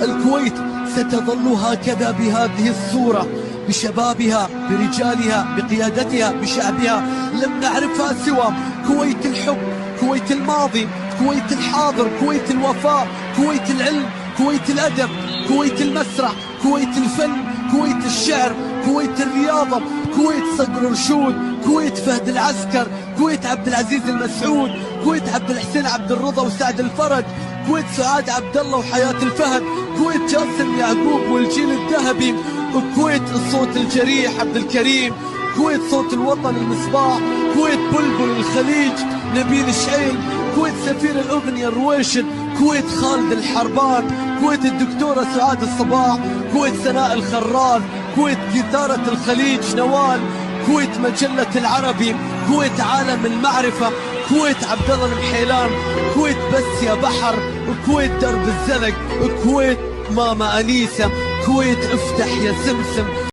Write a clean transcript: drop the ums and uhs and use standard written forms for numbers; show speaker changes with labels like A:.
A: الكويت ستظل هكذا بهذه الصورة، بشبابها، برجالها، بقيادتها، بشعبها. لم نعرفها سوى كويت الحب، كويت الماضي، كويت الحاضر، كويت الوفاء، كويت العلم، كويت الأدب، كويت المسرح، كويت الفن، كويت الشعر، كويت الرياضة، كويت صقر رشود، كويت فهد العسكر، كويت عبد العزيز المسعود، كويت عبد الحسين عبد الرضا وسعد الفرج، كويت سعاد عبد الله وحياة الفهد، كويت جاسم يعقوب والجيل الذهبي، كويت الصوت الجريح عبد الكريم، كويت صوت الوطن المصباح، كويت بلبل الخليج نبيل شعيل، كويت سفير الأغنية الرويشد، كويت خالد الحربان، كويت الدكتورة سعاد الصباح، كويت سناء الخراز، كويت جثارة الخليج نوال، كويت مجلة العربي، كويت عالم المعرفة، كويت عبد الله المحيلان، كويت بس يا بحر، كويت درب الزلق، كويت ماما أنيسة، كويت افتح يا سمسم.